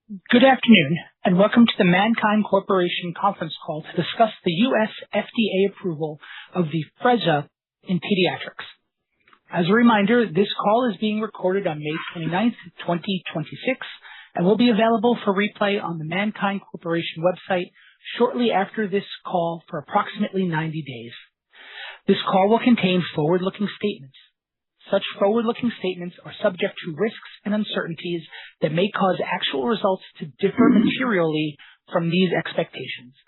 Good afternoon, and welcome to the MannKind Corporation conference call to discuss the U.S. FDA approval of the Afrezza in pediatrics. As a reminder, this call is being recorded on May 29th, 2026, and will be available for replay on the MannKind Corporation website shortly after this call for approximately 90 days. This call will contain forward-looking statements. Such forward-looking statements are subject to risks and uncertainties that may cause actual results to differ materially from these expectations.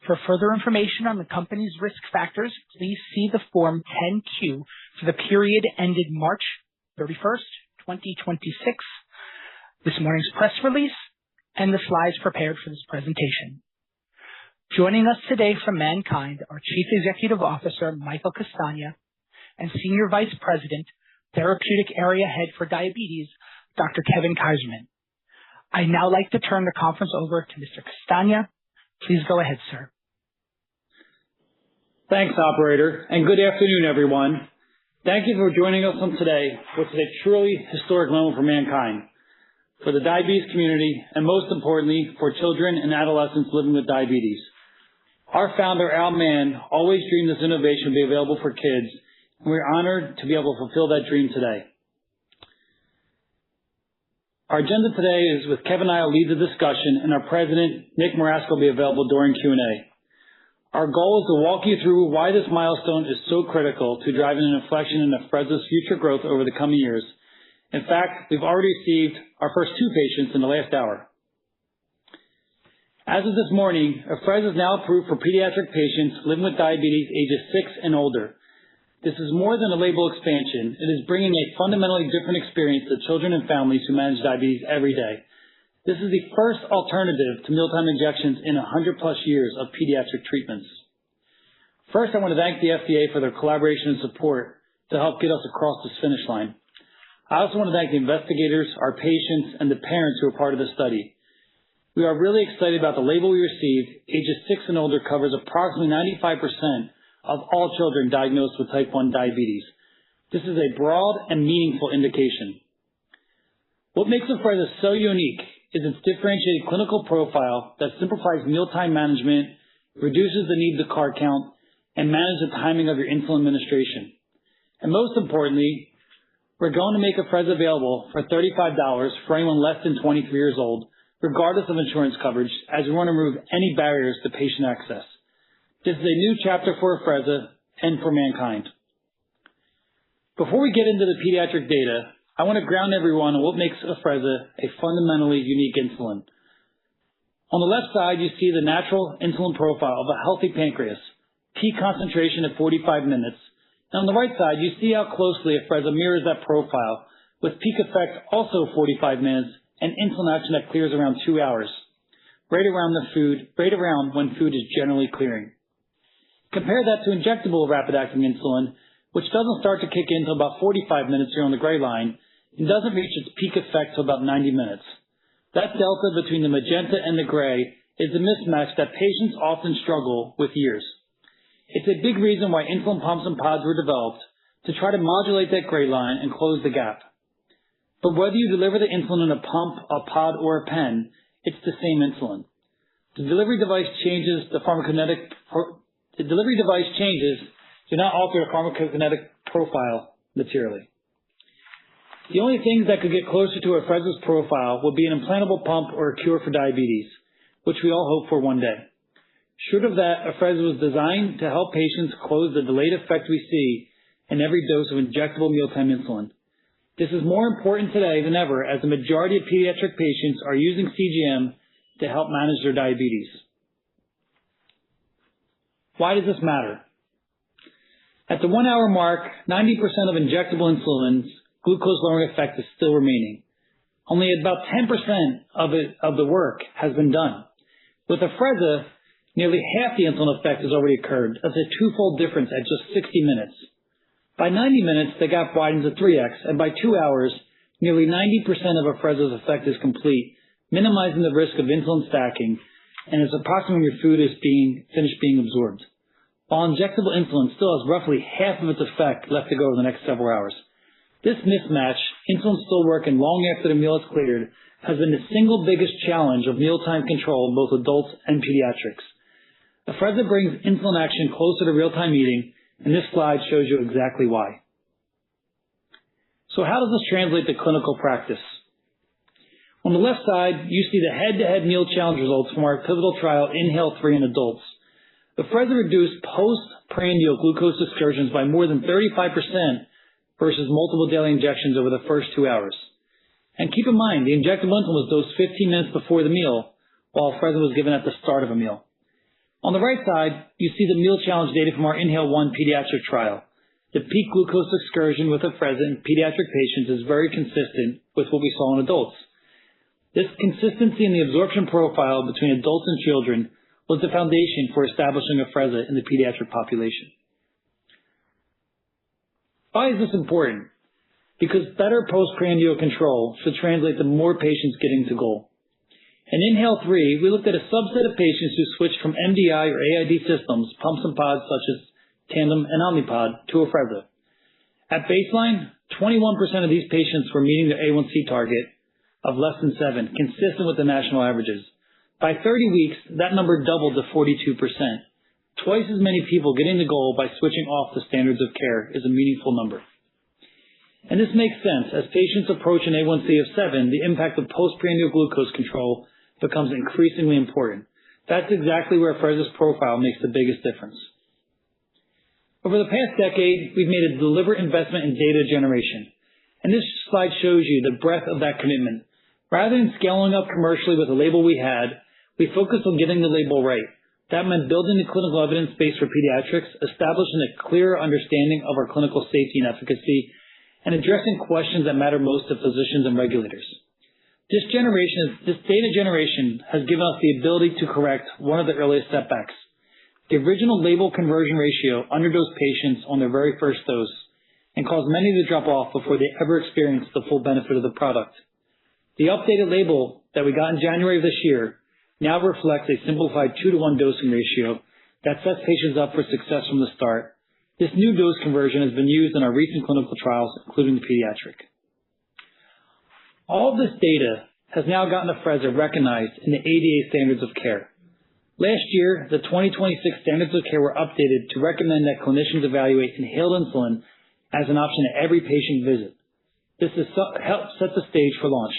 For further information on the company's risk factors, please see the Form 10-Q for the period ended March 31st, 2026, this morning's press release, and the slides prepared for this presentation. Joining us today from MannKind are Chief Executive Officer Michael Castagna and Senior Vice President, Therapeutic Area Head for Diabetes, Dr. Kevin Kaiserman. I'd now like to turn the conference over to Mr. Castagna. Please go ahead, sir. Thanks, operator, and good afternoon, everyone. Thank you for joining us on today, which is a truly historic moment for MannKind, for the diabetes community, and most importantly, for children and adolescents living with diabetes. Our founder, Al Mann, always dreamed this innovation would be available for kids, and we're honored to be able to fulfill that dream today. Our agenda today is with Kevin and I will lead the discussion, and our president, Nick Marasco, will be available during Q&A. Our goal is to walk you through why this milestone is so critical to driving an inflection in Afrezza's future growth over the coming years. In fact, we've already received our first 2 patients in the last hour. As of this morning, Afrezza is now approved for pediatric patients living with diabetes ages 6 and older. This is more than a label expansion. It is bringing a fundamentally different experience to children and families who manage diabetes every day. This is the first alternative to mealtime injections in 100+ years of pediatric treatments. First, I want to thank the FDA for their collaboration and support to help get us across this finish line. I also want to thank the investigators, our patients, and the parents who are part of the study. We are really excited about the label we received. Ages 6 and older covers approximately 95% of all children diagnosed with type 1 diabetes. This is a broad and meaningful indication. What makes Afrezza so unique is its differentiated clinical profile that simplifies mealtime management, reduces the need to carb count, and manages the timing of your insulin administration. And most importantly, we're going to make Afrezza available for $35 for anyone less than 23 years old, regardless of insurance coverage, as we want to remove any barriers to patient access. This is a new chapter for Afrezza and for MannKind. Before we get into the pediatric data, I want to ground everyone on what makes Afrezza a fundamentally unique insulin. On the left side, you see the natural insulin profile of a healthy pancreas, peak concentration at 45 minutes. And on the right side, you see how closely Afrezza mirrors that profile, with peak effect also 45 minutes and insulin action that clears around 2 hours, right around when food is generally clearing. Compare that to injectable rapid-acting insulin, which doesn't start to kick in until about 45 minutes here on the gray line and doesn't reach its peak effect till about 90 minutes. That delta between the magenta and the gray is a mismatch that patients often struggle with years. It's a big reason why insulin pumps and pods were developed, to try to modulate that gray line and close the gap. But whether you deliver the insulin in a pump, a pod, or a pen, it's the same insulin. The delivery device changes do not alter the pharmacokinetic profile materially. The only things that could get closer to Afrezza's profile would be an implantable pump or a cure for diabetes, which we all hope for one day. Short of that, Afrezza was designed to help patients close the delayed effect we see in every dose of injectable mealtime insulin. This is more important today than ever, as the majority of pediatric patients are using CGM to help manage their diabetes. Why does this matter? At the 1 hour mark, 90% of injectable insulin's glucose-lowering effect is still remaining. Only about 10% of the work has been done. With Afrezza, nearly half the insulin effect has already occurred. That's a twofold difference at just 60 minutes. By 90 minutes, the gap widens to 3x, and by 2 hours, nearly 90% of Afrezza's effect is complete, minimizing the risk of insulin stacking, and it's approximately when your food is finished being absorbed. While injectable insulin still has roughly half of its effect left to go over the next several hours. This mismatch, insulin still working long after the meal is cleared, has been the single biggest challenge of mealtime control in both adults and pediatrics. Afrezza brings insulin action closer to real-time eating, and this slide shows you exactly why. So how does this translate to clinical practice? On the left side, you see the head-to-head meal challenge results from our pivotal trial INHALE-3 in adults. Afrezza reduced post-prandial glucose excursions by more than 35% versus multiple daily injections over the first 2 hours. And keep in mind, the injectable insulin was dosed 15 minutes before the meal, while Afrezza was given at the start of a meal. On the right side, you see the meal challenge data from our INHALE-1 pediatric trial. The peak glucose excursion with Afrezza in pediatric patients is very consistent with what we saw in adults. This consistency in the absorption profile between adults and children was the foundation for establishing Afrezza in the pediatric population. Why is this important? Because better postprandial control should translate to more patients getting to goal. In INHALE-3, we looked at a subset of patients who switched from MDI or AID systems, pumps and pods such as Tandem and Omnipod, to Afrezza. At baseline, 21% of these patients were meeting their A1C target of less than 7, consistent with the national averages. By 30 weeks, that number doubled to 42%. Twice as many people getting the goal by switching off the standards of care is a meaningful number. And this makes sense. As patients approach an A1C of 7, the impact of postprandial glucose control becomes increasingly important. That's exactly where Afrezza's profile makes the biggest difference. Over the past decade, we've made a deliberate investment in data generation. And this slide shows you the breadth of that commitment. Rather than scaling up commercially with the label we had, we focused on getting the label right. That meant building the clinical evidence base for pediatrics, establishing a clearer understanding of our clinical safety and efficacy, and addressing questions that matter most to physicians and regulators. This data generation has given us the ability to correct one of the earliest setbacks. The original label conversion ratio underdosed patients on their very first dose and caused many to drop off before they ever experienced the full benefit of the product. The updated label that we got in January of this year now reflects a simplified 2-to-1 dosing ratio that sets patients up for success from the start. This new dose conversion has been used in our recent clinical trials, including the pediatric. All of this data has now gotten Afrezza recognized in the ADA standards of care. Last year, the 2026 standards of care were updated to recommend that clinicians evaluate inhaled insulin as an option at every patient visit. This has helped set the stage for launch.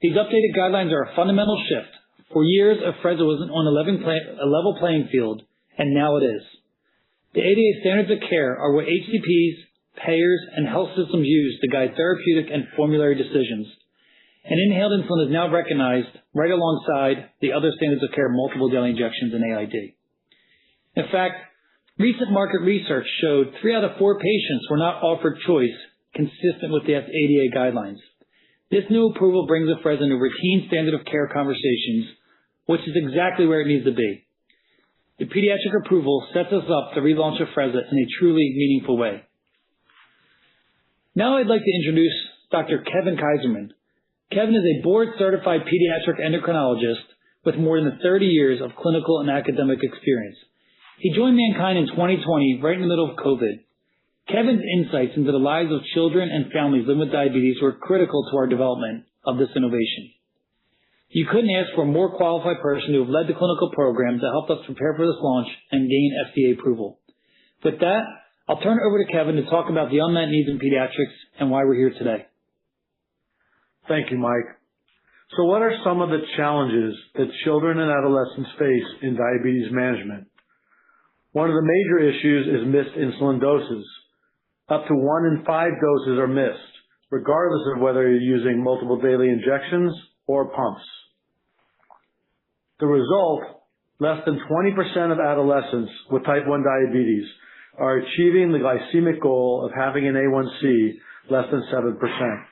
These updated guidelines are a fundamental shift. For years, Afrezza wasn't on a level playing field, and now it is. The ADA standards of care are what HCPs, payers, and health systems use to guide therapeutic and formulary decisions. And inhaled insulin is now recognized right alongside the other standards of care, multiple daily injections and AID. In fact, recent market research showed 3 out of 4 patients were not offered choice consistent with the ADA guidelines. This new approval brings Afrezza into routine standard of care conversations, which is exactly where it needs to be. The pediatric approval sets us up to relaunch Afrezza in a truly meaningful way. Now I'd like to introduce Dr. Kevin Kaiserman. Kevin is a board-certified pediatric endocrinologist with more than 30 years of clinical and academic experience. He joined MannKind in 2020, right in the middle of COVID. Kevin's insights into the lives of children and families living with diabetes were critical to our development of this innovation. You couldn't ask for a more qualified person to have led the clinical program to help us prepare for this launch and gain FDA approval. With that, I'll turn it over to Kevin to talk about the unmet needs in pediatrics and why we're here today. Thank you, Mike. So what are some of the challenges that children and adolescents face in diabetes management? One of the major issues is missed insulin doses. Up to 1 in 5 doses are missed, regardless of whether you're using multiple daily injections or pumps. The result, less than 20% of adolescents with type 1 diabetes are achieving the glycemic goal of having an A1C less than 7%.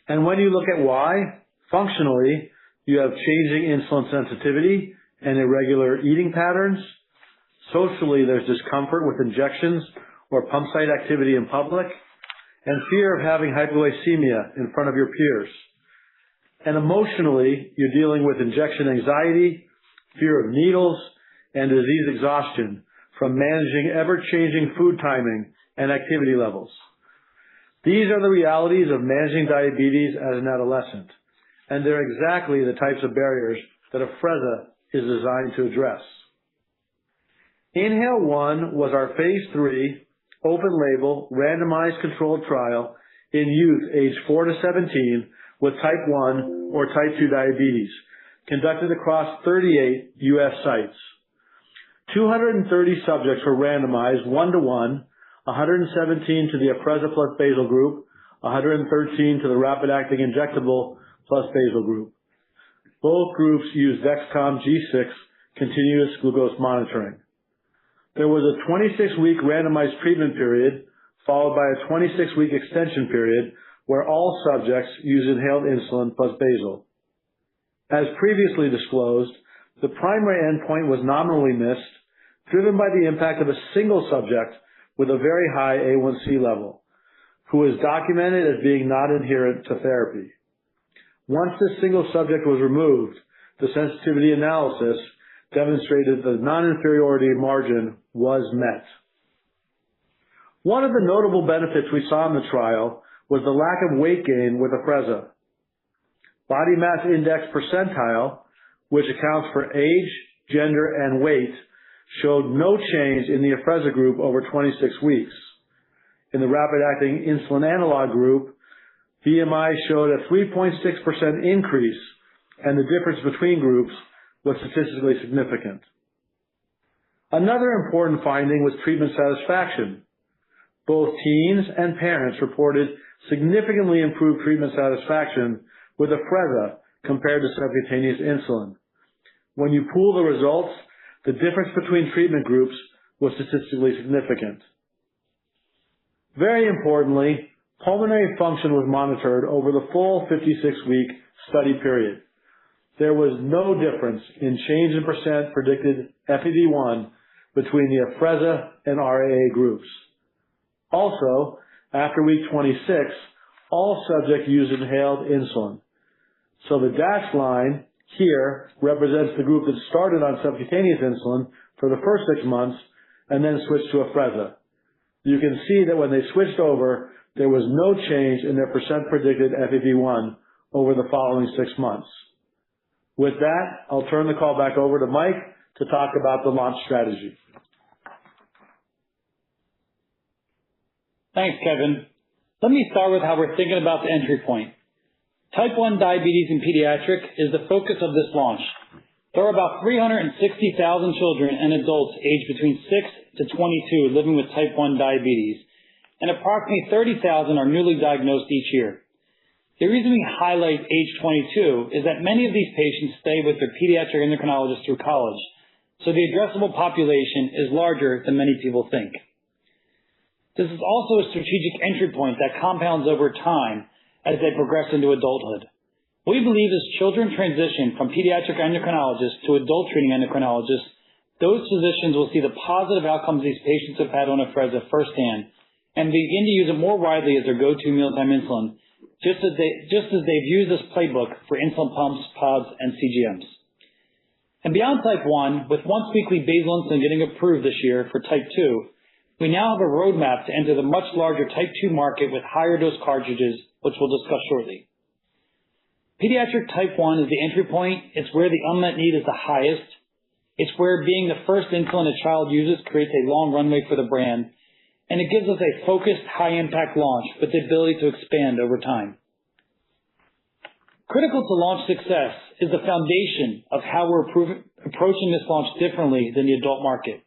And when you look at why, functionally, you have changing insulin sensitivity and irregular eating patterns. Socially, there's discomfort with injections or pump site activity in public, and fear of having hypoglycemia in front of your peers. And emotionally, you're dealing with injection anxiety, fear of needles, and disease exhaustion from managing ever-changing food timing and activity levels. These are the realities of managing diabetes as an adolescent, and they're exactly the types of barriers that Afrezza is designed to address. INHALE-1 was our phase 3, open-label, randomized controlled trial in youth aged 4 to 17 with type 1 or type 2 diabetes, conducted across 38 U.S. sites. 230 subjects were randomized 1-to-1, 117 to the Afrezza plus basal group, 113 to the rapid-acting injectable plus basal group. Both groups used Dexcom G6 continuous glucose monitoring. There was a 26-week randomized treatment period, followed by a 26-week extension period, where all subjects used inhaled insulin plus basal. As previously disclosed, the primary endpoint was nominally missed, driven by the impact of a single subject with a very high A1C level, who was documented as being not adherent to therapy. Once this single subject was removed, the sensitivity analysis demonstrated the non-inferiority margin was met. One of the notable benefits we saw in the trial was the lack of weight gain with Afrezza. Body mass index percentile, which accounts for age, gender, and weight, showed no change in the Afrezza group over 26 weeks. In the rapid-acting insulin analog group, BMI showed a 3.6% increase, and the difference between groups was statistically significant. Another important finding was treatment satisfaction. Both teens and parents reported significantly improved treatment satisfaction with Afrezza compared to subcutaneous insulin. When you pool the results, the difference between treatment groups was statistically significant. Very importantly, pulmonary function was monitored over the full 56-week study period. There was no difference in change in percent predicted FEV1 between the Afrezza and RAA groups. Also, after week 26, all subjects used inhaled insulin. So the dashed line here represents the group that started on subcutaneous insulin for the first 6 months and then switched to Afrezza. You can see that when they switched over, there was no change in their percent predicted FEV1 over the following 6 months. With that, I'll turn the call back over to Mike to talk about the launch strategy. Thanks, Kevin. Let me start with how we're thinking about the entry point. Type 1 diabetes in pediatric is the focus of this launch. There are about 360,000 children and adults aged between 6 to 22 living with type 1 diabetes, and approximately 30,000 are newly diagnosed each year. The reason we highlight age 22 is that many of these patients stay with their pediatric endocrinologist through college, so the addressable population is larger than many people think. This is also a strategic entry point that compounds over time as they progress into adulthood. We believe as children transition from pediatric endocrinologists to adult treating endocrinologists, those physicians will see the positive outcomes these patients have had on Afrezza firsthand and begin to use it more widely as their go-to mealtime insulin, just as they've used this playbook for insulin pumps, pods, and CGMs. And beyond type 1, with once-weekly basal insulin getting approved this year for type 2, we now have a roadmap to enter the much larger type 2 market with higher dose cartridges, which we'll discuss shortly. Pediatric type 1 is the entry point. It's where the unmet need is the highest. It's where being the first insulin a child uses creates a long runway for the brand, and it gives us a focused, high-impact launch with the ability to expand over time. Critical to launch success is the foundation of how we're approaching this launch differently than the adult market.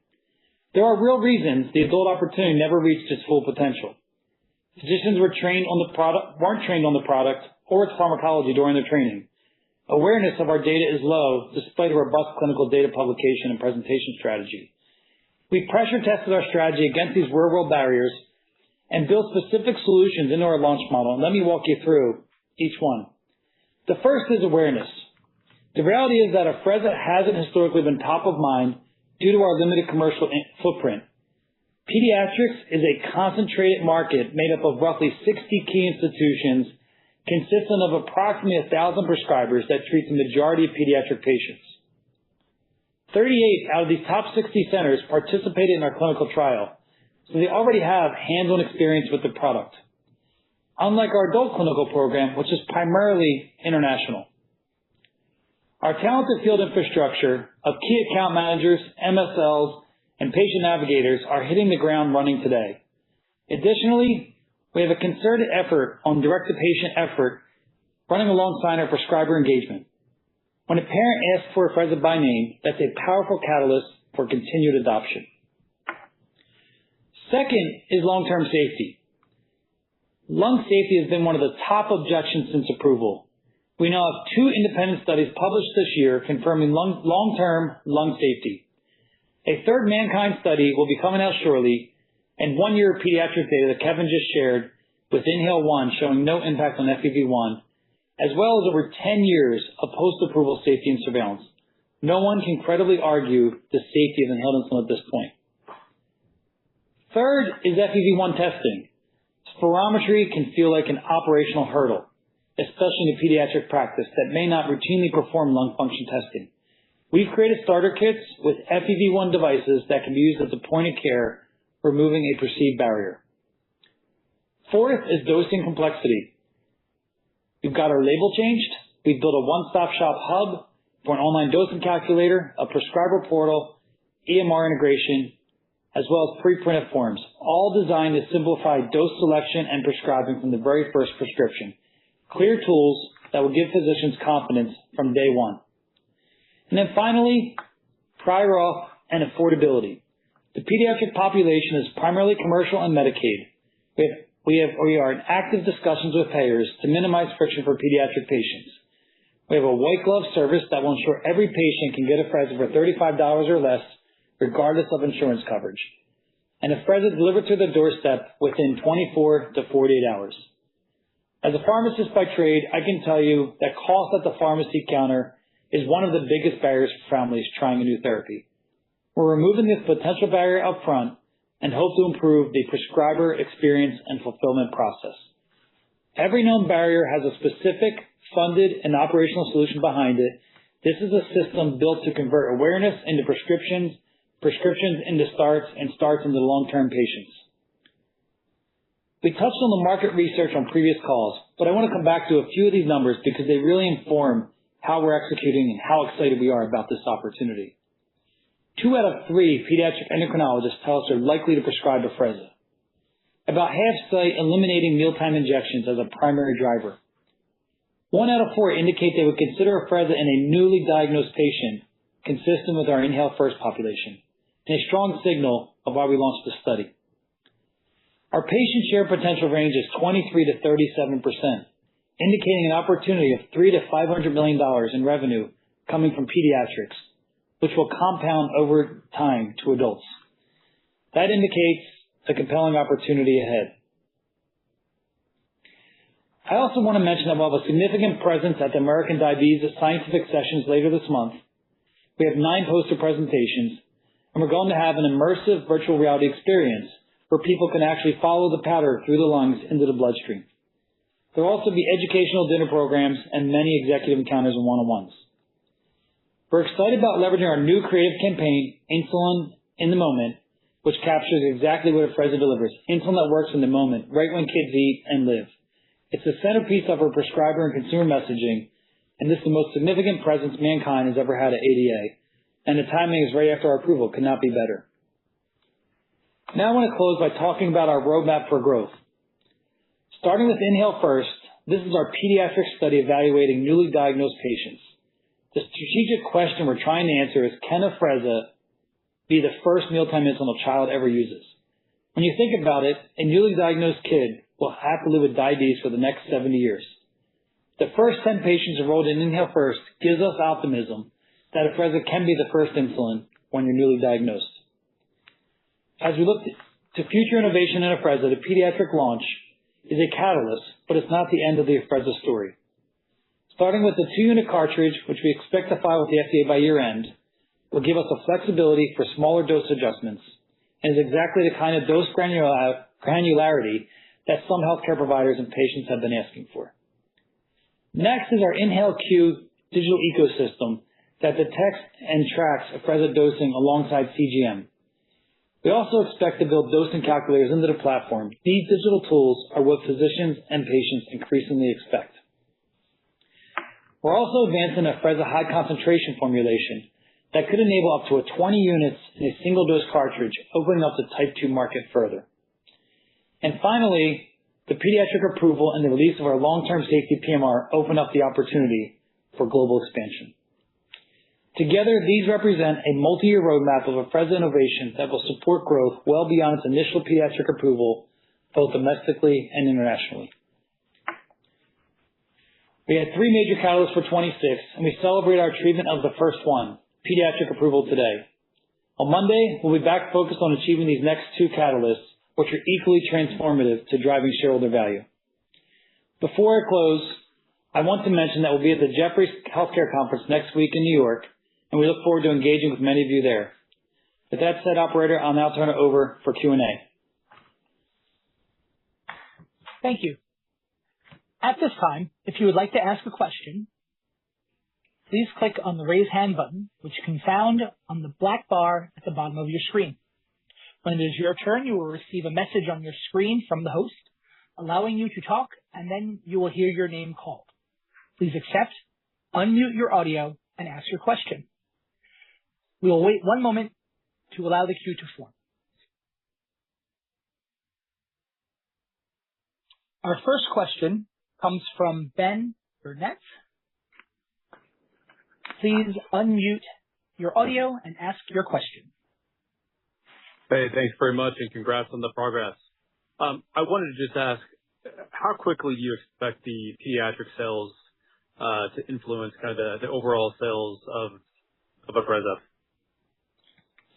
There are real reasons the adult opportunity never reached its full potential. Physicians weren't trained on the product or its pharmacology during their training. Awareness of our data is low despite a robust clinical data publication and presentation strategy. We pressure tested our strategy against these real-world barriers and built specific solutions into our launch model. And let me walk you through each one. The first is awareness. The reality is that Afrezza hasn't historically been top of mind due to our limited commercial footprint. Pediatrics is a concentrated market made up of roughly 60 key institutions consisting of approximately 1,000 prescribers that treat the majority of pediatric patients. 38 out of these top 60 centers participated in our clinical trial, so they already have hands-on experience with the product. unlike our adult clinical program, which is primarily international. Our talented field infrastructure of key account managers, MSLs, and patient navigators are hitting the ground running today. Additionally, we have a concerted effort on direct-to-patient effort running alongside our prescriber engagement. When a parent asks for Afrezza by name, that's a powerful catalyst for continued adoption. Second is long-term safety. Lung safety has been one of the top objections since approval. We now have 2 independent studies published this year confirming long-term lung safety. A third MannKind study will be coming out shortly, and 1 year of pediatric data that Kevin just shared with Inhale-1 showing no impact on FEV1, as well as over 10 years of post-approval safety and surveillance. No one can credibly argue the safety of inhaled insulin at this point. Third is FEV1 testing. Spirometry can feel like an operational hurdle, especially in pediatric practice that may not routinely perform lung function testing. We've created starter kits with FEV1 devices that can be used at the point of care, removing a perceived barrier. Fourth is dosing complexity. We've got our label changed. We've built a one-stop shop hub for an online dosing calculator, a prescriber portal, EMR integration, as well as pre-printed forms, all designed to simplify dose selection and prescribing from the very first prescription. Clear tools that will give physicians confidence from day one. And then finally, prior auth and affordability. The pediatric population is primarily commercial and Medicaid. We are in active discussions with payers to minimize friction for pediatric patients. We have a white glove service that will ensure every patient can get Afrezza for $35 or less, regardless of insurance coverage. And Afrezza delivered to the doorstep within 24 to 48 hours. As a pharmacist by trade, I can tell you that cost at the pharmacy counter is one of the biggest barriers for families trying a new therapy. We're removing this potential barrier up front and hope to improve the prescriber experience and fulfillment process. Every known barrier has a specific, funded, and operational solution behind it. This is a system built to convert awareness into prescriptions into starts, and starts into long-term patients. We touched on the market research on previous calls, but I want to come back to a few of these numbers because they really inform how we're executing and how excited we are about this opportunity. 2 out of 3 pediatric endocrinologists tell us they're likely to prescribe Afrezza. About half cite eliminating mealtime injections as a primary driver. 1 out of 4 indicate they would consider Afrezza in a newly diagnosed patient, consistent with our Inhale First population, and a strong signal of why we launched this study. Our patient share potential range is 23 to 37%, indicating an opportunity of $300 to $500 million in revenue coming from pediatrics, which will compound over time to adults. That indicates a compelling opportunity ahead. I also want to mention that we'll have a significant presence at the American Diabetes Scientific Sessions later this month. We have 9 poster presentations, and we're going to have an immersive virtual reality experience where people can actually follow the powder through the lungs into the bloodstream. There will also be educational dinner programs and many executive encounters and one-on-ones. We're excited about leveraging our new creative campaign, Insulin in the Moment, which captures exactly what Afrezza delivers, insulin that works in the moment, right when kids eat and live. It's the centerpiece of our prescriber and consumer messaging, and this is the most significant presence MannKind has ever had at ADA, and the timing is right after our approval. Could not be better. Now I want to close by talking about our roadmap for growth. Starting with Inhale First, this is our pediatric study evaluating newly diagnosed patients. The strategic question we're trying to answer is, can Afrezza be the first mealtime insulin a child ever uses? When you think about it, a newly diagnosed kid will have to live with diabetes for the next 70 years. The first 10 patients enrolled in Inhale First gives us optimism that Afrezza can be the first insulin when you're newly diagnosed. As we look to future innovation in Afrezza, the pediatric launch is a catalyst, but it's not the end of the Afrezza story. Starting with the 2-unit cartridge, which we expect to file with the FDA by year-end, will give us a flexibility for smaller dose adjustments and is exactly the kind of dose granularity that some healthcare providers and patients have been asking for. Next is our InhaleQ digital ecosystem that detects and tracks Afrezza dosing alongside CGM. We also expect to build dosing calculators into the platform. These digital tools are what physicians and patients increasingly expect. We're also advancing a Afrezza high concentration formulation that could enable up to 20 units in a single dose cartridge, opening up the type 2 market further. And finally, the pediatric approval and the release of our long-term safety PMR open up the opportunity for global expansion. Together, these represent a multi-year roadmap of Afrezza innovation that will support growth well beyond its initial pediatric approval, both domestically and internationally. We had 3 major catalysts for 26, and we celebrate our achievement of the first one, pediatric approval today. On Monday, we'll be back focused on achieving these next 2 catalysts, which are equally transformative to driving shareholder value. Before I close, I want to mention that we'll be at the Jefferies Healthcare Conference next week in New York, and we look forward to engaging with many of you there. With that said, operator, I'll now turn it over for Q&A. Thank you. At this time, if you would like to ask a question, please click on the Raise Hand button, which you can find on the black bar at the bottom of your screen. When it is your turn, you will receive a message on your screen from the host, allowing you to talk, and then you will hear your name called. Please accept, unmute your audio, and ask your question. We will wait one moment to allow the queue to form. Our first question comes from Ben Burnett. Please unmute your audio and ask your question. Hey, thanks very much, and congrats on the progress. I wanted to just ask, how quickly do you expect the pediatric sales to influence kind of the overall sales of Afrezza?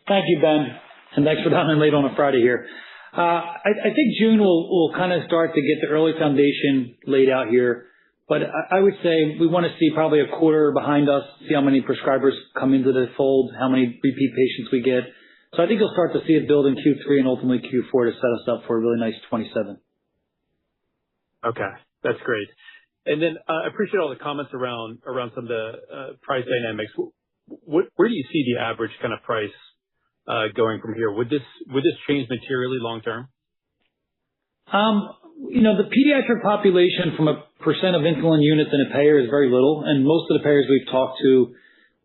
Thank you, Ben, and thanks for dialing late on a Friday here. I think June will kind of start to get the early foundation laid out here, but I would say we want to see probably a quarter behind us, see how many prescribers come into the fold, how many repeat patients we get. So I think you'll start to see it build in Q3 and ultimately Q4 to set us up for a really nice 27. Okay, that's great. And then I appreciate all the comments around some of the price dynamics. Where do you see the average kind of price going from here? Would this change materially long term? The pediatric population from a percent of insulin units in a payer is very little, and most of the payers we've talked to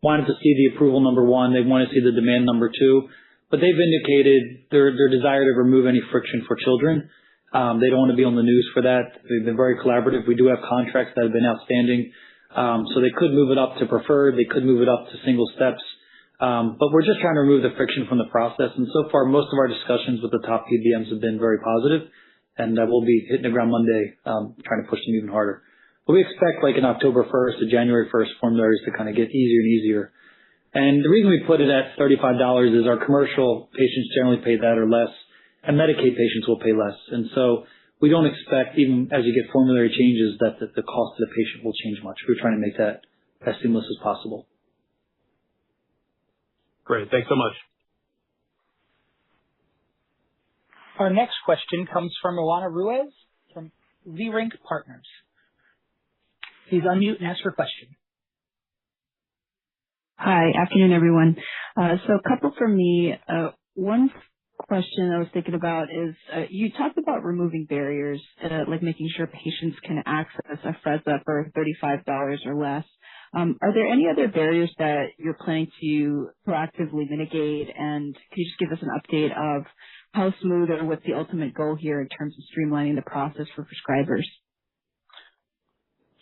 wanted to see the approval, number one. They want to see the demand, number two. But they've indicated their desire to remove any friction for children. They don't want to be on the news for that. They've been very collaborative. We do have contracts that have been outstanding. So they could move it up to preferred. They could move it up to single steps. But we're just trying to remove the friction from the process. And so far, most of our discussions with the top PBMs have been very positive. And we'll be hitting the ground Monday, trying to push them even harder. But we expect like in October 1st to January 1st formularies to kind of get easier and easier. And the reason we put it at $35 is our commercial patients generally pay that or less, and Medicaid patients will pay less. And so we don't expect, even as you get formulary changes, that the cost to the patient will change much. We're trying to make that as seamless as possible. Great. Thanks so much. Our next question comes from Rowana Ruiz from Leerink Partners. Please unmute and ask your question. Hi. Afternoon, everyone. So a couple from me. One question I was thinking about is you talked about removing barriers, like making sure patients can access Afrezza for $35 or less. Are there any other barriers that you're planning to proactively mitigate? And can you just give us an update of how smooth or what's the ultimate goal here in terms of streamlining the process for prescribers?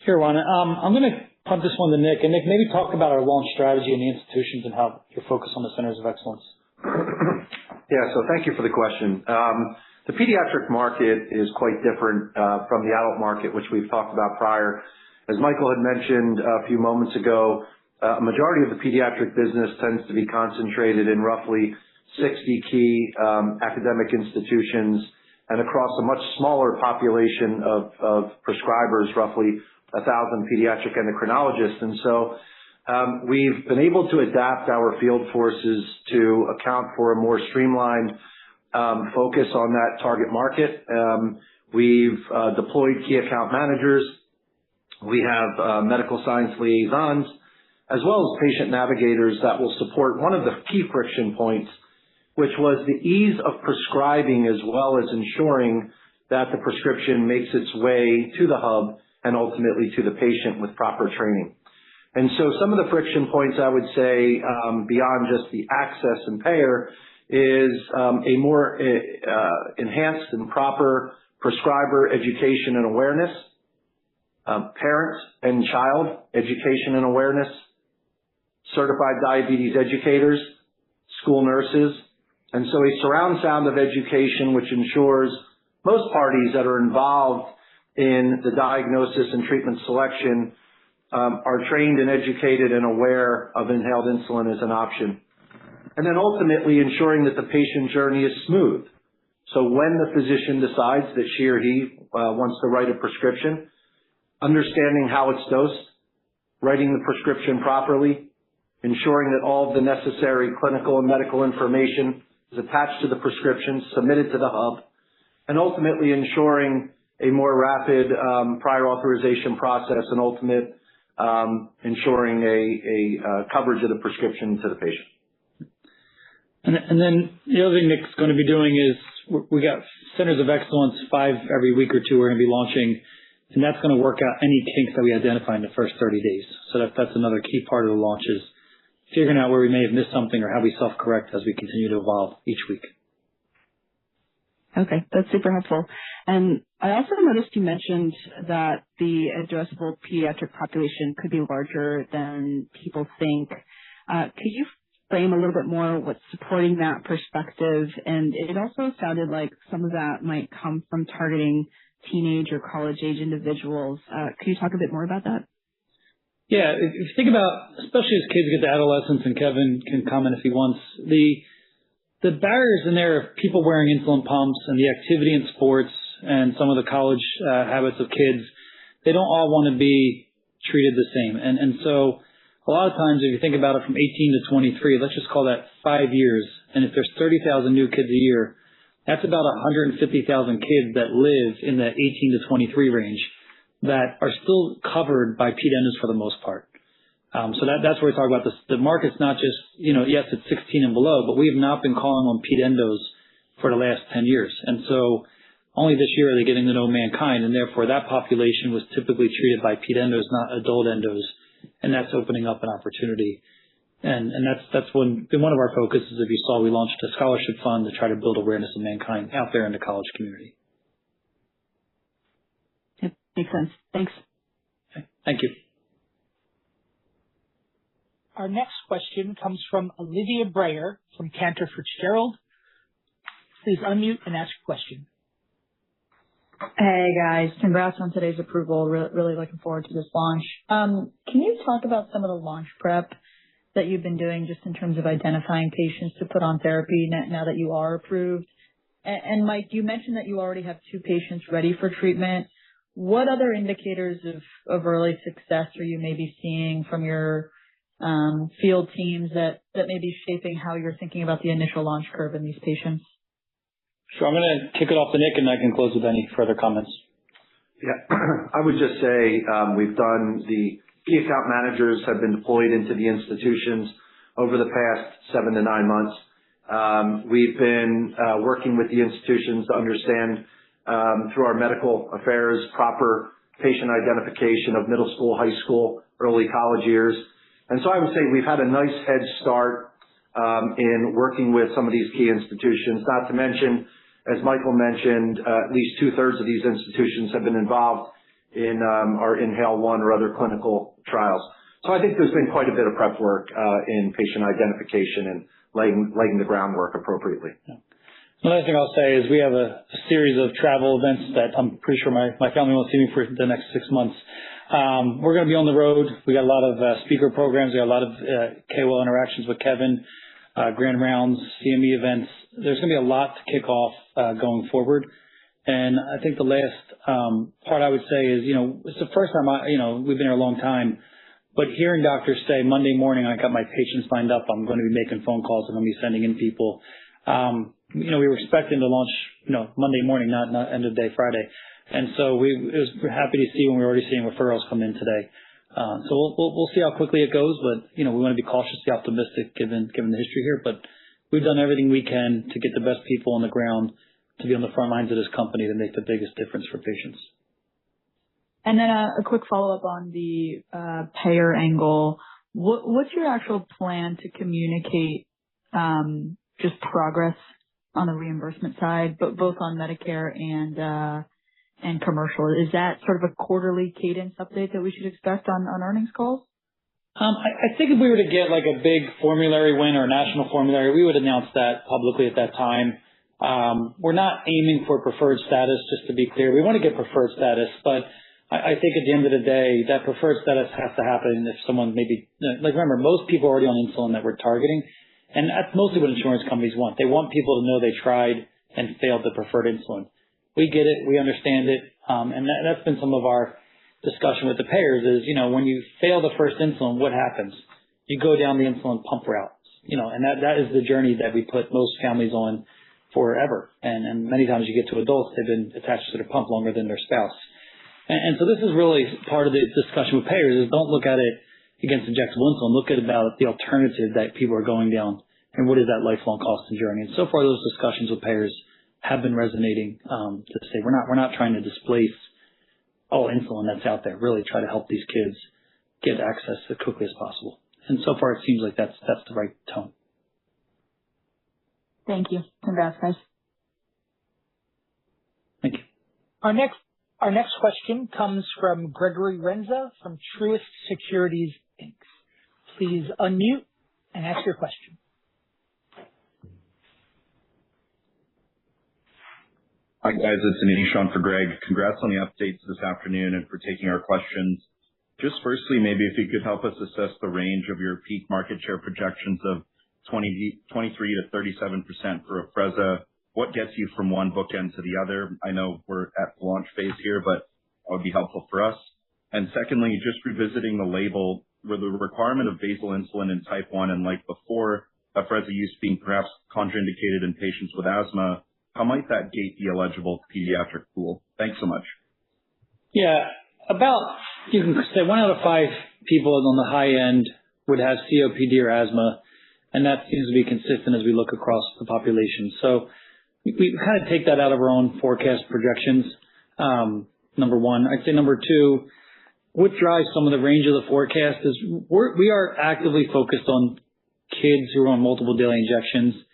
Sure, Rhonda. I'm going to punt this one to Nick. And Nick, maybe talk about our launch strategy in the institutions and how you're focused on the centers of excellence. Yeah, so thank you for the question. The pediatric market is quite different from the adult market, which we've talked about prior. As Michael had mentioned a few moments ago, a majority of the pediatric business tends to be concentrated in roughly 60 key academic institutions and across a much smaller population of prescribers, roughly 1,000 pediatric endocrinologists. And so we've been able to adapt our field forces to account for a more streamlined focus on that target market. We've deployed key account managers. We have medical science liaisons, as well as patient navigators that will support one of the key friction points which was the ease of prescribing as well as ensuring that the prescription makes its way to the hub and ultimately to the patient with proper training. And so some of the friction points I would say beyond just the access and payer is a more enhanced and proper prescriber education and awareness, parent and child education and awareness, certified diabetes educators, school nurses, and so a surround sound of education which ensures most parties that are involved in the diagnosis and treatment selection are trained and educated and aware of inhaled insulin as an option. And then ultimately ensuring that the patient journey is smooth. So when the physician decides that she or he wants to write a prescription, understanding how it's dosed, writing the prescription properly, ensuring that all of the necessary clinical and medical information is attached to the prescription, submitted to the hub, and ultimately ensuring a more rapid prior authorization process and ultimate ensuring a coverage of the prescription to the patient. And then the other thing Nick's going to be doing is we got Centers of Excellence 5 every week or two we're going to be launching, and that's going to work out any kinks that we identify in the first 30 days. So that's another key part of the launch is figuring out where we may have missed something or how we self-correct as we continue to evolve each week. Okay, that's super helpful. And I also noticed you mentioned that the addressable pediatric population could be larger than people think. Could you frame a little bit more what's supporting that perspective? And it also sounded like some of that might come from targeting teenage or college-age individuals. Could you talk a bit more about that? Yeah, if you think about, especially as kids get to adolescence, and Kevin can comment if he wants, the barriers in there of people wearing insulin pumps and the activity in sports and some of the college habits of kids, they don't all want to be treated the same. And so a lot of times if you think about it from 18 to 23, let's just call that 5 years. And if there's 30,000 new kids a year, that's about 150,000 kids that live in the 18 to 23 range that are still covered by ped endos for the most part. So that's where we talk about this. The market's not just, yes, it's 16 and below, but we have not been calling on ped endos for the last 10 years. And so only this year are they getting to know MannKind, and therefore that population was typically treated by ped endos, not adult endos, and that's opening up an opportunity. And that's been one of our focuses. If you saw, we launched a scholarship fund to try to build awareness of MannKind out there in the college community. Yep, makes sense. Thanks. Okay. Thank you. Our next question comes from Olivia Breyer from Cantor Fitzgerald. Please unmute and ask your question. Hey guys, congrats on today's approval. Really looking forward to this launch. Can you talk about some of the launch prep that you've been doing just in terms of identifying patients to put on therapy now that you are approved? And Mike, you mentioned that you already have 2 patients ready for treatment. What other indicators of early success are you maybe seeing from your field teams that may be shaping how you're thinking about the initial launch curve in these patients? Sure. I'm going to kick it off to Nick, and I can close with any further comments. Yeah, I would just say we've done the key account managers have been deployed into the institutions over the past 7 to 9 months. We've been working with the institutions to understand through our medical affairs proper patient identification of middle school, high school, early college years. And so I would say we've had a nice head start in working with some of these key institutions, not to mention, as Michael mentioned, at least 2/3 of these institutions have been involved in our INHALE-1 or other clinical trials. So I think there's been quite a bit of prep work in patient identification and laying the groundwork appropriately. Yeah. Another thing I'll say is we have a series of travel events that I'm pretty sure my family won't see me for the next 6 months. We're going to be on the road. We got a lot of speaker programs. We got a lot of KOL interactions with Kevin, grand rounds, CME events. There's going to be a lot to kick off going forward. And I think the last part I would say is, it's the first time we've been here a long time, but hearing doctors say Monday morning, I got my patients lined up, I'm going to be making phone calls, I'm going to be sending in people. We were expecting to launch, Monday morning, not end of day Friday. And so we're happy to see when we're already seeing referrals come in today. So we'll see how quickly it goes, but we want to be cautiously optimistic given the history here. But we've done everything we can to get the best people on the ground to be on the front lines of this company to make the biggest difference for patients. And then a quick follow-up on the payer angle. What's your actual plan to communicate just progress on the reimbursement side, but both on Medicare and commercial? Is that sort of a quarterly cadence update that we should expect on earnings calls? I think if we were to get like a big formulary win or a national formulary, we would announce that publicly at that time. We're not aiming for preferred status, just to be clear. We want to get preferred status, but I think at the end of the day, that preferred status has to happen if someone maybe, like remember, most people are already on insulin that we're targeting, and that's mostly what insurance companies want. They want people to know they tried and failed the preferred insulin. We get it, we understand it, and that's been some of our discussion with the payers is, when you fail the first insulin, what happens? You go down the insulin pump route, and that is the journey that we put most families on forever. And many times you get to adults, they've been attached to their pump longer than their spouse. And so this is really part of the discussion with payers is don't look at it against injectable insulin. Look at about the alternative that people are going down and what is that lifelong cost and journey. And so far those discussions with payers have been resonating to say we're not trying to displace all insulin that's out there. Really try to help these kids get access as quickly as possible. And so far it seems like that's the right tone. Thank you. Congrats, guys. Thank you. Our next question comes from Gregory Renza from Truist Securities, Inc. Please unmute and ask your question. Hi, guys. It's Anish on for Greg. Congrats on the updates this afternoon and for taking our questions. Just firstly, maybe if you could help us assess the range of your peak market share projections of 23 to 37% for Afrezza. What gets you from one bookend to the other? I know we're at the launch phase here, but that would be helpful for us. And secondly, just revisiting the label, where the requirement of basal insulin in type 1 and like before Afrezza use being perhaps contraindicated in patients with asthma, how might that gate be eligible to pediatric pool? Thanks so much. Yeah, you can say 1 out of 5 people on the high end would have COPD or asthma, and that seems to be consistent as we look across the population. So we kind of take that out of our own forecast projections, number one. I'd say number two, what drives some of the range of the forecast is we are actively focused on kids who are on multiple daily injections.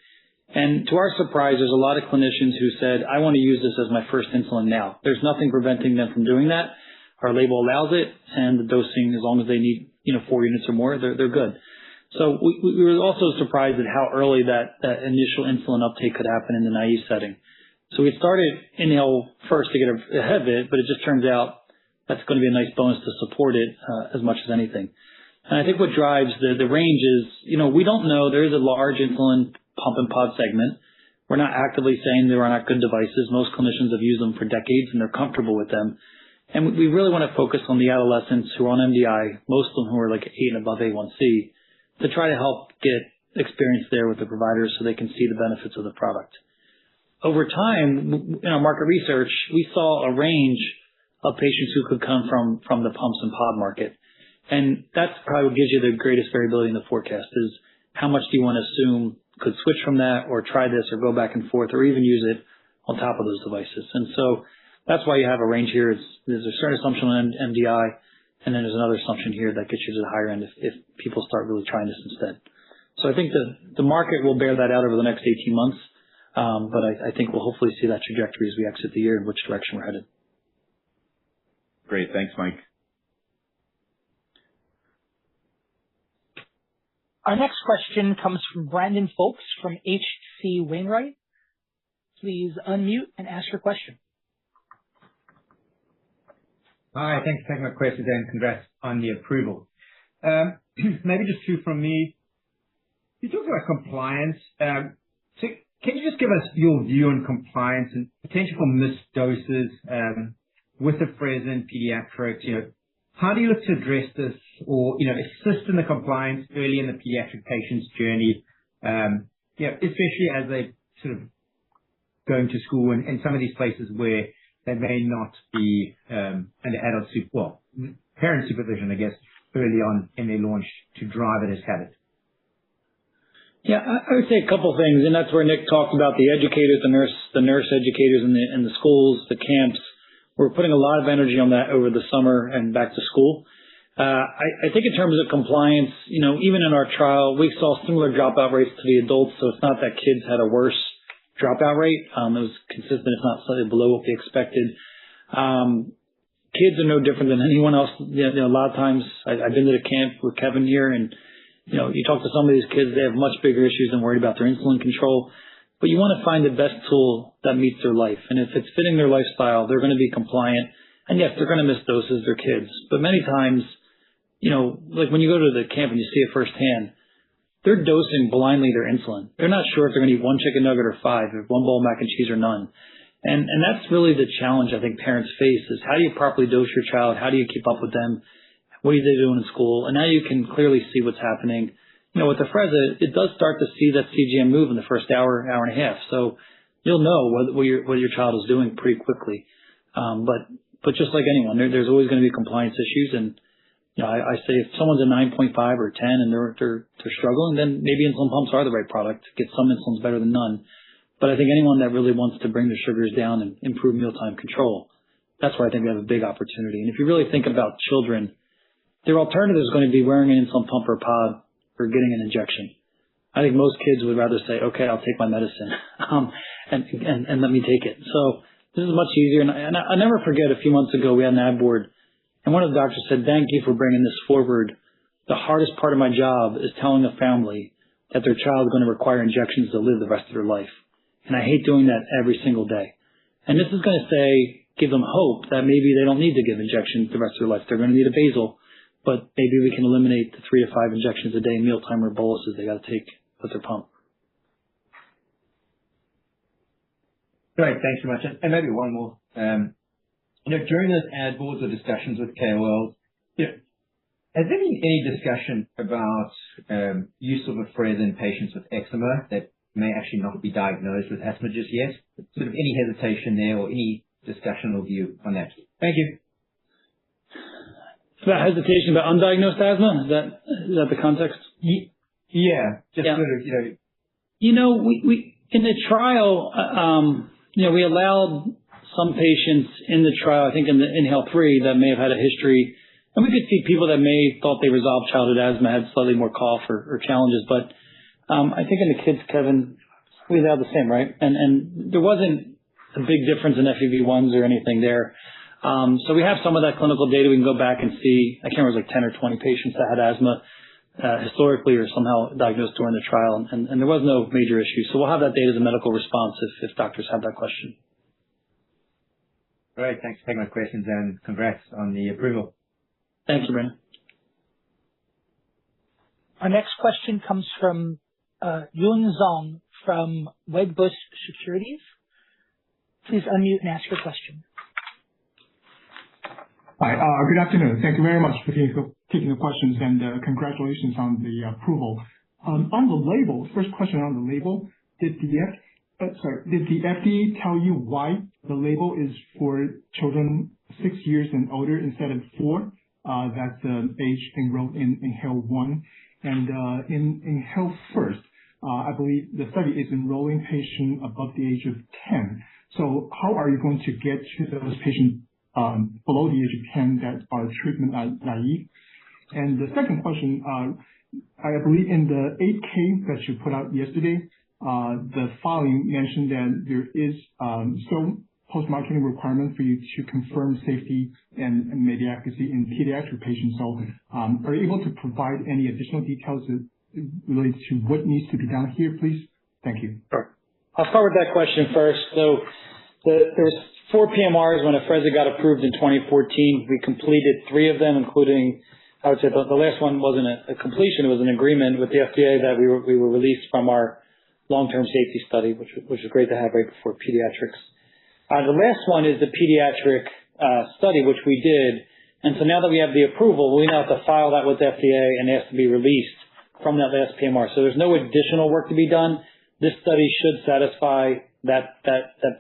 And to our surprise, there's a lot of clinicians who said, I want to use this as my first insulin now. There's nothing preventing them from doing that. Our label allows it, and the dosing, as long as they need 4 units or more, they're good. So we were also surprised at how early that initial insulin uptake could happen in the naive setting. So we started Inhale first to get ahead of it, but it just turns out that's going to be a nice bonus to support it as much as anything. And I think what drives the range is, we don't know. There is a large insulin pump and pod segment. We're not actively saying they are not good devices. Most clinicians have used them for decades and they're comfortable with them. And we really want to focus on the adolescents who are on MDI, most of them who are like 8 and above A1C, to try to help get experience there with the providers so they can see the benefits of the product. Over time, in our market research, we saw a range of patients who could come from the pumps and pod market. And that's probably what gives you the greatest variability in the forecast is how much do you want to assume could switch from that or try this or go back and forth or even use it on top of those devices. And so that's why you have a range here. There's a certain assumption on MDI, and then there's another assumption here that gets you to the higher end if people start really trying this instead. So I think the market will bear that out over the next 18 months, but I think we'll hopefully see that trajectory as we exit the year and which direction we're headed. Great. Thanks, Mike. Our next question comes from Brandon Folkes from H.C. Wainwright. Please unmute and ask your question. Hi, thanks for taking my question and congrats on the approval. Maybe just two from me. You talked about compliance. So can you just give us your view on compliance and potential for missed doses with Afrezza in pediatrics? How do you look to address this or, assist in the compliance early in the pediatric patient's journey, especially as they sort of going to school in some of these places where they may not be under adult parent supervision, I guess, early on in their launch to drive it as habit? Yeah, I would say a couple things, and that's where Nick talked about the educators, the nurse educators in the schools, the camps. We're putting a lot of energy on that over the summer and back to school. I think in terms of compliance, even in our trial, we saw similar dropout rates to the adults, so it's not that kids had a worse dropout rate. It was consistent, if not slightly below what we expected. Kids are no different than anyone else. A lot of times, I've been to the camp with Kevin here, and you talk to some of these kids, they have much bigger issues than worried about their insulin control. But you want to find the best tool that meets their life. And if it's fitting their lifestyle, they're going to be compliant. And yes, they're going to miss doses, they're kids. But many times, like when you go to the camp and you see it firsthand, they're dosing blindly their insulin. They're not sure if they're going to eat one chicken nugget or 5, or one bowl of mac and cheese or none. And that's really the challenge I think parents face is how do you properly dose your child? How do you keep up with them? What are they doing in school? And now you can clearly see what's happening. With Afrezza, it does start to see that CGM move in the first hour and a half. So you'll know what your child is doing pretty quickly. But just like anyone, there's always going to be compliance issues. And I say if someone's a 9.5 or 10 and they're struggling, then maybe insulin pumps are the right product. Get some insulin's better than none. But I think anyone that really wants to bring their sugars down and improve mealtime control, that's where I think we have a big opportunity. And if you really think about children, their alternative is going to be wearing an insulin pump or a pod or getting an injection. I think most kids would rather say, okay, I'll take my medicine and let me take it. So this is much easier. And I never forget a few months ago we had an ad board and one of the doctors said, thank you for bringing this forward. The hardest part of my job is telling a family that their child is going to require injections to live the rest of their life. And I hate doing that every single day. And this is going to give them hope that maybe they don't need to give injections the rest of their life. They're going to need a basal, but maybe we can eliminate the 3 to 5 injections a day, mealtime or boluses they got to take with their pump. Great, thanks so much. And maybe one more. During those ad boards or discussions with KOLs, has there been any discussion about use of Afrezza in patients with eczema that may actually not be diagnosed with asthma just yet? Sort of any hesitation there or any discussion or view on that? Thank you. About hesitation about undiagnosed asthma? Is that the context? Yeah. Just yeah. Sort of, we in the trial, we allowed some patients in the trial, I think in the Inhale-3, that may have had a history. And we could see people that may thought they resolved childhood asthma, had slightly more cough or challenges. But I think in the kids, Kevin, we allowed the same, right? And there wasn't a big difference in FEV1s or anything there. So we have some of that clinical data. We can go back and see. I can't remember, it was like 10 or 20 patients that had asthma historically or somehow diagnosed during the trial, and there was no major issue. So we'll have that data as a medical response if doctors have that question. Great. Thanks for taking my questions, and congrats on the approval. Thank you, Brandon. Our next question comes from Yun Zhong from Wedbush Securities. Please unmute and ask your question. Hi, good afternoon. Thank you very much for taking the questions, and congratulations on the approval. On the label, first question on the label, did the FDA tell you why the label is for children 6 years and older instead of 4? That's the age enrolled in Inhale-1. And in Inhale-First, I believe the study is enrolling patients above the age of 10. So how are you going to get to those patients below the age of 10 that are treatment naive? And the second question, I believe in the 8K that you put out yesterday, the filing mentioned that there is still post-marketing requirement for you to confirm safety and maybe efficacy in pediatric patients. So are you able to provide any additional details related to what needs to be done here, please? Thank you. Sure. I'll start with that question first. So there was 4 PMRs when Afrezza got approved in 2014. We completed 3 of them, including, I would say the last one wasn't a completion. It was an agreement with the FDA that we were released from our long-term safety study, which was great to have right before pediatrics. The last one is the pediatric study, which we did. And so now that we have the approval, we now have to file that with the FDA and ask to be released from that last PMR. So there's no additional work to be done. This study should satisfy that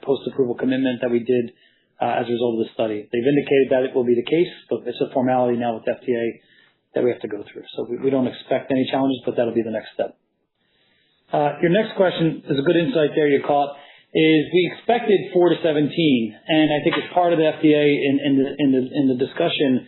post-approval commitment that we did as a result of the study. They've indicated that it will be the case, but it's a formality now with the FDA that we have to go through. So we don't expect any challenges, but that'll be the next step. Your next question is a good insight there you caught, is we expected 4 to 17, and I think as part of the FDA in the discussion,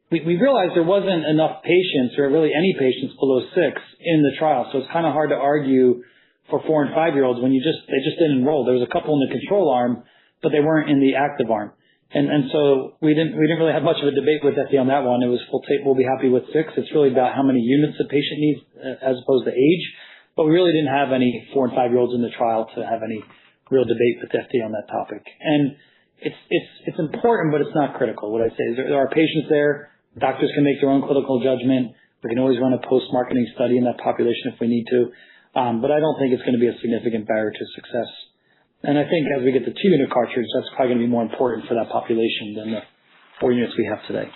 we realized there wasn't enough patients or really any patients below 6 in the trial. So it's kind of hard to argue for 4 and 5-year-olds when they just didn't enroll. There was a couple in the control arm, but they weren't in the active arm. And so we didn't really have much of a debate with FDA on that one. It was we'll be happy with 6. It's really about how many units the patient needs as opposed to age. But we really didn't have any 4 and 5-year-olds in the trial to have any real debate with FDA on that topic. And it's important, but it's not critical. What I say is there are patients there. Doctors can make their own clinical judgment. We can always run a post-marketing study in that population if we need to. But I don't think it's going to be a significant barrier to success. And I think as we get the 2-unit cartridge, that's probably going to be more important for that population than the 4 units we have today.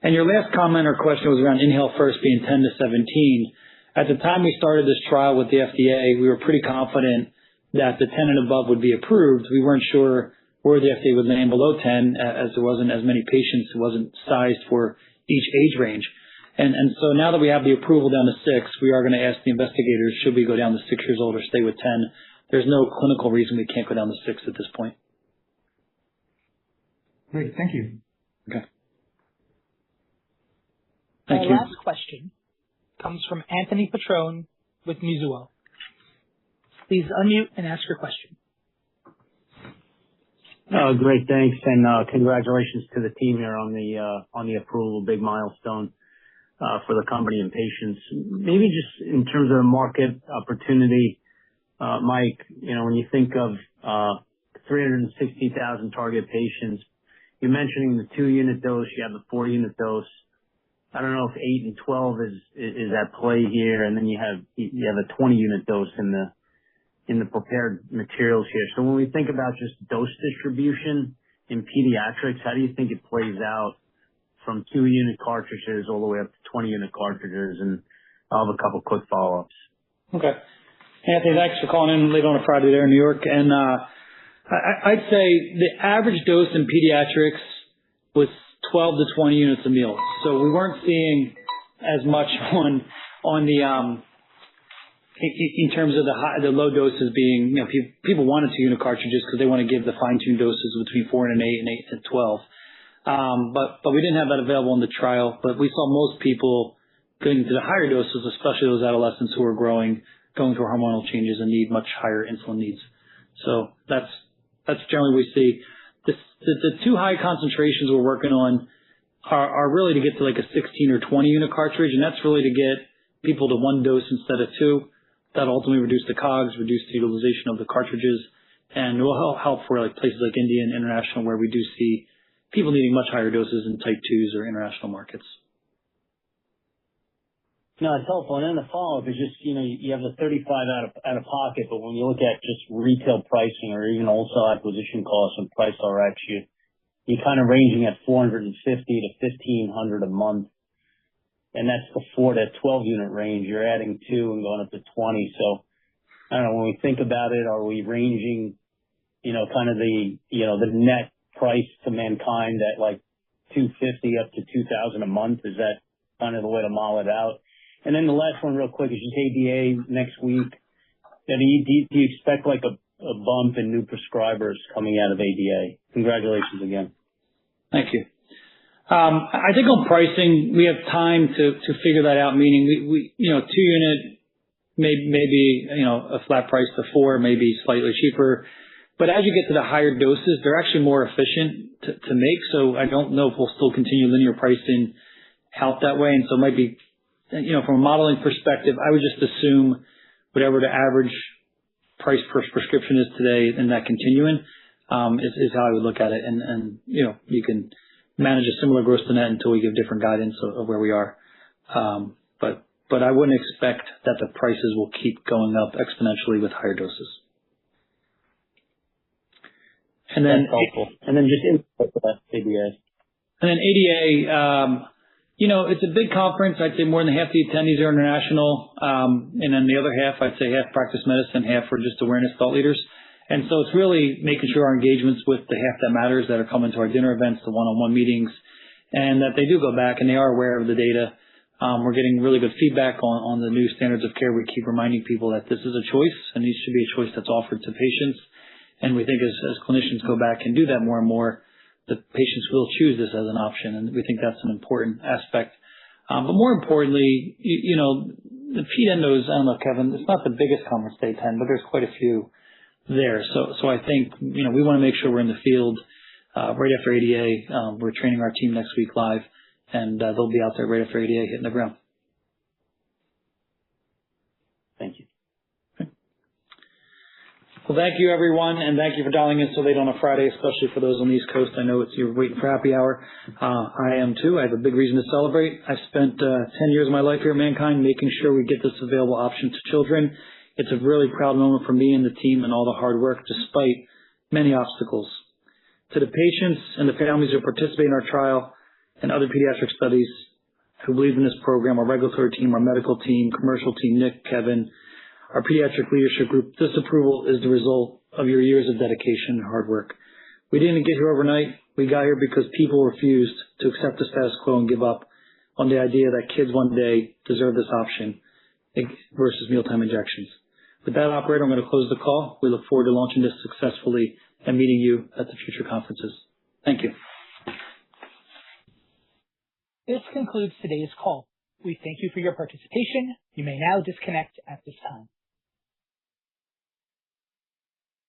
And your last comment or question was around Inhale First being 10 to 17. At the time we started this trial with the FDA, we were pretty confident that the 10 and above would be approved. We weren't sure where the FDA would land below 10, as there wasn't as many patients. It wasn't sized for each age range. And so now that we have the approval down to 6, we are going to ask the investigators, should we go down to 6 years old or stay with 10? There's no clinical reason we can't go down to 6 at this point. Great. Thank you. Okay. Thank you. Our last question comes from Anthony Petrone with Mizuho. Please unmute and ask your question. Great, thanks, and congratulations to the team here on the approval, big milestone for the company and patients. Maybe just in terms of the market opportunity, Mike, when you think of 360,000 target patients, you're mentioning the 2-unit dose, you have the 4-unit dose. I don't know if 8 and 12 is at play here, and then you have a 20-unit dose in the prepared materials here. So when we think about just dose distribution in pediatrics, how do you think it plays out from 2-unit cartridges all the way up to 20-unit cartridges? And I'll have a couple quick follow-ups. Okay. Anthony, thanks for calling in late on a Friday there in New York. And I'd say the average dose in pediatrics was 12 to 20 units a meal. So we weren't seeing as much on the in terms of the low doses being, people wanted 2-unit cartridges because they want to give the fine-tuned doses between 4 and 8 and 8 and 12. But we didn't have that available in the trial. But we saw most people going to the higher doses, especially those adolescents who are going through hormonal changes and need much higher insulin needs. So that's generally what we see. The 2 high concentrations we're working on are really to get to like a 16 or 20 unit cartridge, and that's really to get people to 1 dose instead of 2. That'll ultimately reduce the COGS, reduce the utilization of the cartridges, and it will help for like places like India and international where we do see people needing much higher doses in type 2s or international markets. No, it's helpful. And then the follow-up is just, you have the 35 out of pocket, but when you look at just retail pricing or even wholesale acquisition costs and price RX, you're kind of ranging at $450 to $1,500 a month. And that's the 4 to 12 unit range. You're adding 2 and going up to 20. So I don't know, when we think about it, are we ranging, kind of the net price to MannKind at like $250 up to $2,000 a month? Is that kind of the way to model it out? And then the last one real quick is just ADA next week. Do you expect like a bump in new prescribers coming out of ADA? Congratulations again. Thank you. I think on pricing, we have time to figure that out, meaning we 2-unit maybe a flat price to 4, maybe slightly cheaper. But as you get to the higher doses, they're actually more efficient to make. So I don't know if we'll still continue linear pricing out that way. And so it might be, from a modeling perspective, I would just assume whatever the average price per prescription is today and that continuing is how I would look at it. And you can manage a similar gross to net until we give different guidance of where we are. But I wouldn't expect that the prices will keep going up exponentially with higher doses. And then, that's helpful. And then just input for that ADA. And then ADA, it's a big conference. I'd say more than half the attendees are international. And then the other half, I'd say half practice medicine, half for just awareness thought leaders. And so it's really making sure our engagements with the half that matters that are coming to our dinner events, the one-on-one meetings, and that they do go back and they are aware of the data. We're getting really good feedback on the new standards of care. We keep reminding people that this is a choice and needs to be a choice that's offered to patients. And we think as clinicians go back and do that more and more, the patients will choose this as an option. And we think that's an important aspect. But more importantly, the ped endos, I don't know, Kevin, it's not the biggest conference they attend, but there's quite a few there. So I think, we want to make sure we're in the field right after ADA. We're training our team next week live, and they'll be out there right after ADA hitting the ground. Thank you. Well, thank you, everyone, and thank you for dialing in so late on a Friday, especially for those on the East Coast. I know you're waiting for happy hour. I am too. I have a big reason to celebrate. I've spent 10 years of my life here at MannKind making sure we get this available option to children. It's a really proud moment for me and the team and all the hard work despite many obstacles. To the patients and the families who participate in our trial and other pediatric studies who believe in this program, our regulatory team, our medical team, commercial team, Nick, Kevin, our pediatric leadership group, this approval is the result of your years of dedication and hard work. We didn't get here overnight. We got here because people refused to accept the status quo and give up on the idea that kids one day deserve this option versus mealtime injections. With that, operator, I'm going to close the call. We look forward to launching this successfully and meeting you at the future conferences. Thank you. This concludes today's call. We thank you for your participation. You may now disconnect at this time.